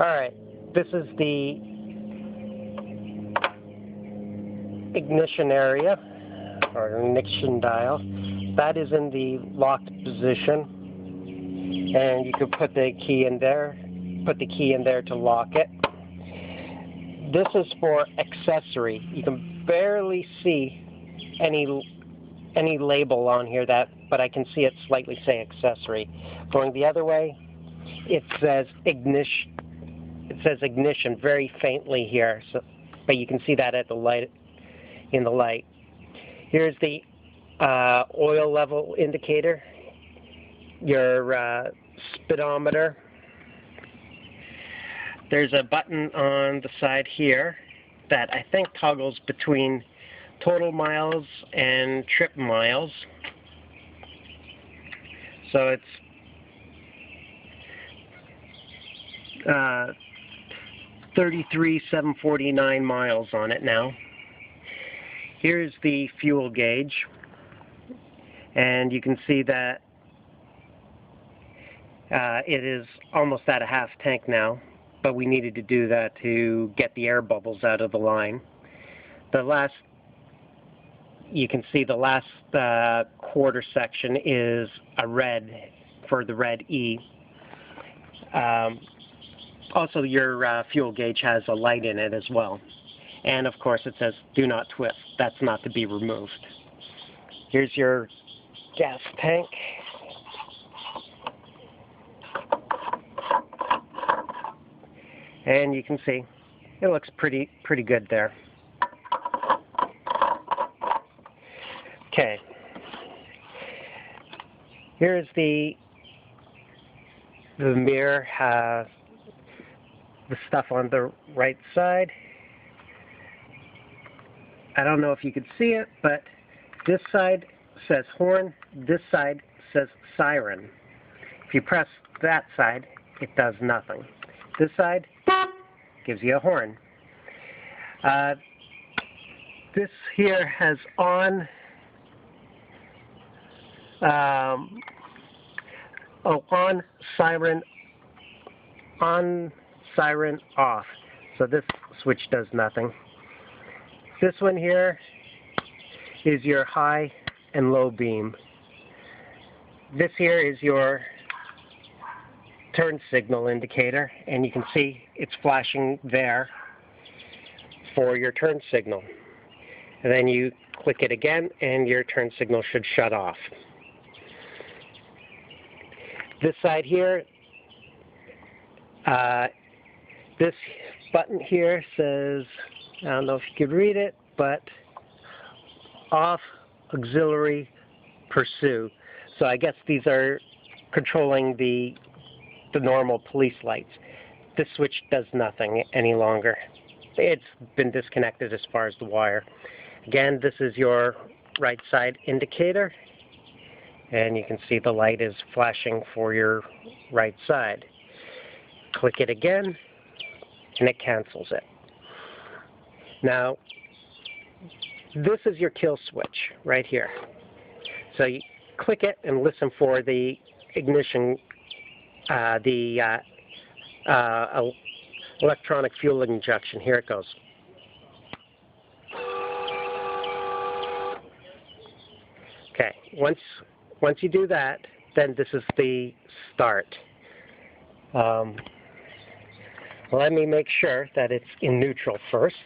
Alright, this is the ignition area, or ignition dial. That is in the locked position, and you can put the key in there, to lock it. This is for accessory. You can barely see any label on here, but I can see it slightly say accessory. Going the other way, it says ignition. It says ignition very faintly here, but you can see that at the light. In the light. Here's the oil level indicator, your speedometer. There's a button on the side here that I think toggles between total miles and trip miles. So it's 33,749 miles on it now. Here's the fuel gauge, and you can see that it is almost at a half tank now, but we needed to do that to get the air bubbles out of the line. You can see the last quarter section is a red for the red E. Also, your fuel gauge has a light in it as well. And of course it says, do not twist. That's not to be removed. Here's your gas tank. And you can see, it looks pretty good there. Okay. Here's the mirror, the stuff on the right side. I don't know if you can see it, but this side says horn, this side says siren. If you press that side, it does nothing. This side gives you a horn. This here has on, siren, off. So this switch does nothing. This one here is your high and low beam. This here is your turn signal indicator, and you can see it's flashing there for your turn signal. And then you click it again, and your turn signal should shut off. This side here, this button here says, I don't know if you could read it, but off, auxiliary, pursue. So I guess these are controlling the normal police lights. This switch does nothing any longer. It's been disconnected as far as the wire. Again, this is your right side indicator, and you can see the light is flashing for your right side. Click it again, and it cancels it. Now, this is your kill switch right here. So you click it and listen for the ignition, electronic fuel injection. Here it goes. Okay, once you do that, then this is the start. Let me make sure that it's in neutral first.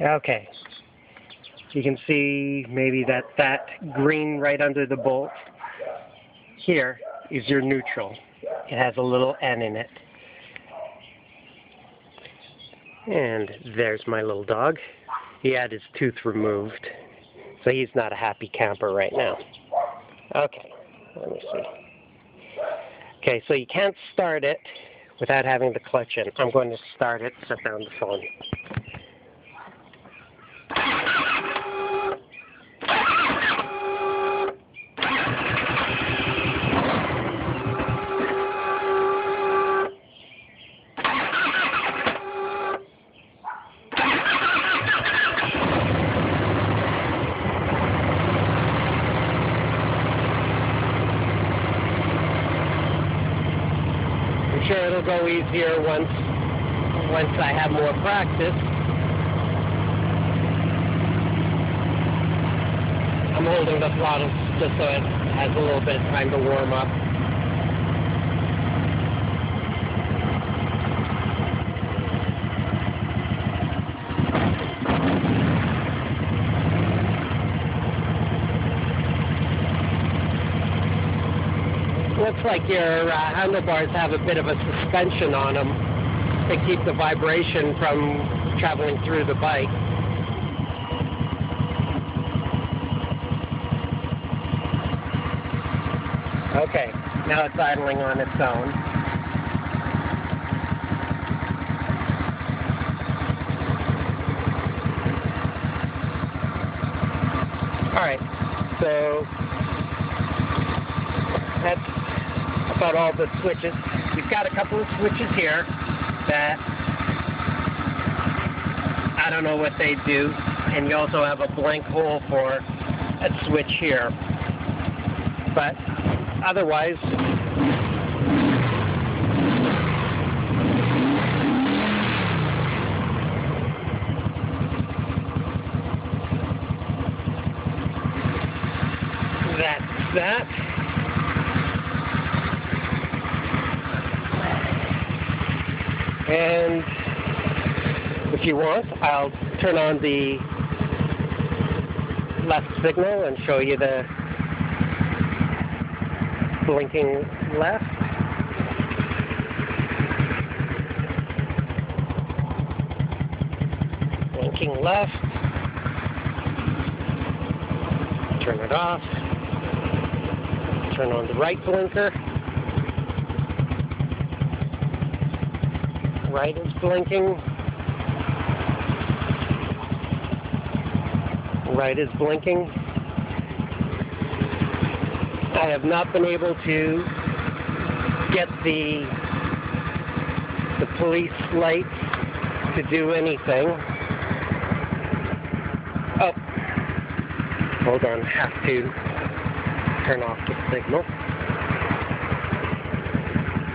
Okay, you can see maybe that green right under the bolt here is your neutral. It has a little N in it. And there's my little dog. He had his tooth removed, so he's not a happy camper right now. Okay, let me see. Okay, so you can't start it without having the clutch in. I'm going to start it, set down the phone. will go easier once I have more practice. I'm holding the throttle just so it has a little bit of time to warm up. Looks like your handlebars have a bit of a suspension on them to keep the vibration from traveling through the bike. Okay, now it's idling on its own. Alright, so that's about all the switches. We've got a couple of switches here that I don't know what they do, and you also have a blank hole for a switch here. But otherwise, that's that. And if you want, I'll turn on the left signal and show you the blinking left. Blinking left. Turn it off. Turn on the right blinker. Right is blinking. Right is blinking. I have not been able to get the police lights to do anything. Oh, hold on, have to turn off the signal.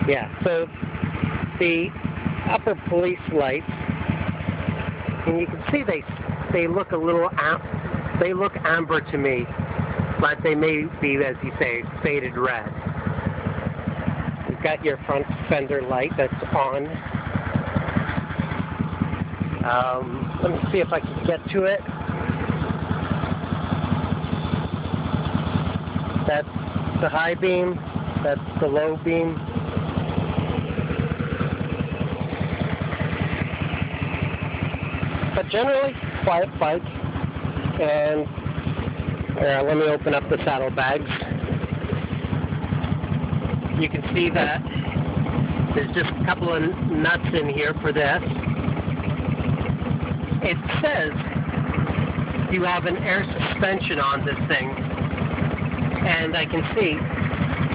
Yeah, so the upper police lights, and you can see they look a little they look amber to me, but they may be, as you say, faded red. You've got your front fender light that's on. Let me see if I can get to it. That's the high beam, that's the low beam. But generally, quiet bike. And let me open up the saddlebags. You can see that there's just a couple of nuts in here for this. It says you have an air suspension on this thing. And I can see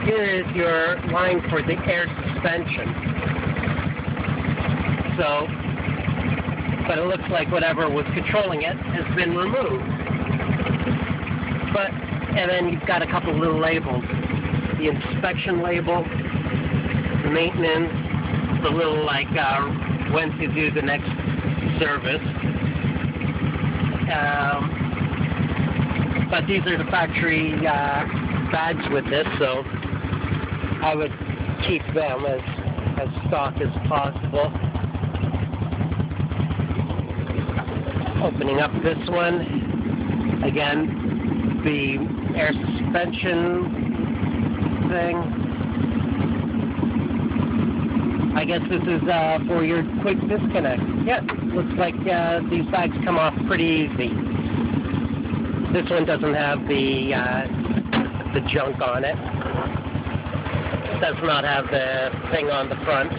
here is your line for the air suspension. So, but it looks like whatever was controlling it has been removed. But, and then you've got a couple little labels. The inspection label, the maintenance, the little like when to do the next service. But these are the factory bags with this, so I would keep them as stock as possible. Opening up this one, again, the air suspension thing. I guess this is for your quick disconnect. Yeah, looks like these bags come off pretty easy. This one doesn't have the junk on it. Does not have the thing on the front,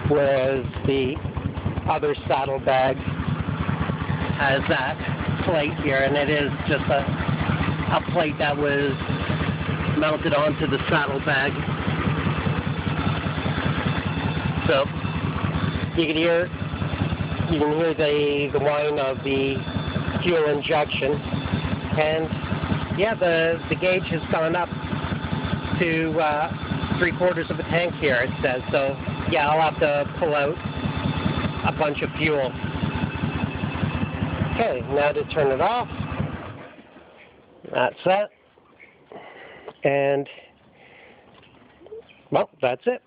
whereas the other saddlebag has that plate here, and it is just a plate that was mounted onto the saddlebag. So you can hear the whine of the fuel injection, and yeah, the gauge has gone up to 3/4 of a tank here, it says. So yeah, I'll have to pull out a bunch of fuel. Okay, now to turn it off. That's that. And, well, that's it.